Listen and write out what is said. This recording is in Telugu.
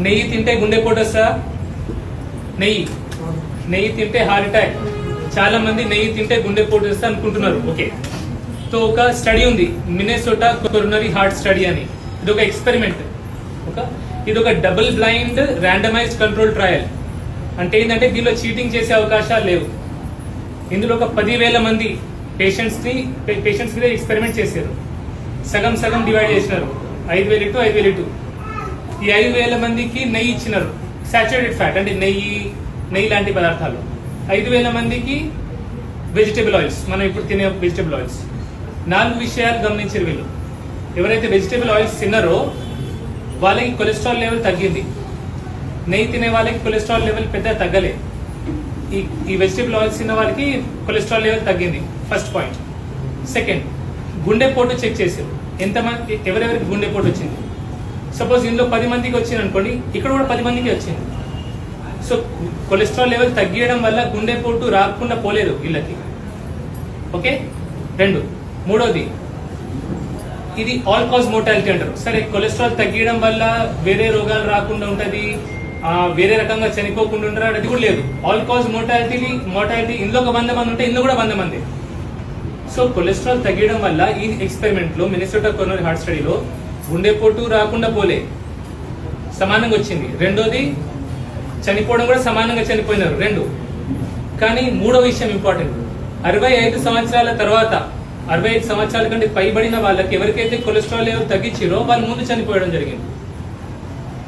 నెయ్యి తింటే గుండెపోటు వస్తా? నెయ్యి తింటే హార్ట్ అటాక్. చాలా మంది నెయ్యి తింటే గుండెపోటు వస్తా అనుకుంటున్నారు. ఓకే, సో ఒక స్టడీ ఉంది, మినెసోటా కొరోనరీ హార్ట్ స్టడీ అని. ఇది ఒక ఎక్స్పెరిమెంట్. ఇది ఒక double blind randomised control trial. అంటే ఏంటంటే దీనిలో చీటింగ్ చేసే అవకాశాలు లేవు. ఇందులో ఒక 10,000 మంది పేషెంట్స్ మీద ఎక్స్పెరిమెంట్ చేశారు. సగం సగం డివైడ్ చేసినారు, 5,000 to 5,000. ఈ 5,000 మందికి నెయ్యి ఇచ్చినారు, సాచురేటెడ్ ఫ్యాట్ అంటే నెయ్యి లాంటి పదార్థాలు. 5,000 మందికి వెజిటబుల్ ఆయిల్స్, మనం ఇప్పుడు తినే వెజిటబుల్ ఆయిల్స్. 4 విషయాలు గమనించారు వీళ్ళు. ఎవరైతే వెజిటబుల్ ఆయిల్స్ తిన్నారో వాళ్ళకి కొలెస్ట్రాల్ లెవెల్ తగ్గింది. నెయ్యి తినే వాళ్ళకి కొలెస్ట్రాల్ లెవెల్ పెద్ద తగ్గలే. ఈ వెజిటబుల్ ఆయిల్స్ తిన్న వాళ్ళకి కొలెస్ట్రాల్ లెవెల్ తగ్గింది. First point. సెకండ్, గుండెపోటు చెక్ చేశారు. ఎంతమంది ఎవరెవరికి గుండెపోటు వచ్చింది. సపోజ్ ఇందులో 10 మందికి వచ్చింది అనుకోండి, ఇక్కడ కూడా 10 మందికి వచ్చింది. సో కొలెస్ట్రాల్ లెవెల్ తగ్గియడం వల్ల గుండెపోటు రాకుండా పోలేదు వీళ్ళకి. ఓకే, మూడోది, ఇది ఆల్ కాజ్ మోర్టాలిటీ అంటారు. సరే, కొలెస్ట్రాల్ తగ్గియడం వల్ల వేరే రోగాలు రాకుండా ఉంటది, వేరే రకంగా చనిపోకుండా ఉంటారు, అది కూడా లేదు. ఆల్ కాజ్ మోర్టాలిటీ ఇందులో ఒక 100 మంది ఉంటే ఇందులో కూడా 100 మంది. సో కొలెస్ట్రాల్ తగ్గడం వల్ల ఈ ఎక్స్పెరిమెంట్ లో, మినెసోటా కొరోనరీ హార్ట్ స్టడీలో గుండెపోటు రాకుండా పోలే, సమానంగా వచ్చింది. రెండోది, చనిపోవడం కూడా సమానంగా చనిపోయినారు. కానీ మూడో విషయం ఇంపార్టెంట్, 65 సంవత్సరాల తర్వాత, 65 సంవత్సరాల కంటే పైబడిన వాళ్ళకి ఎవరికైతే కొలెస్ట్రాల్ లెవెల్ తగ్గించారో వాళ్ళు ముందు చనిపోవడం జరిగింది.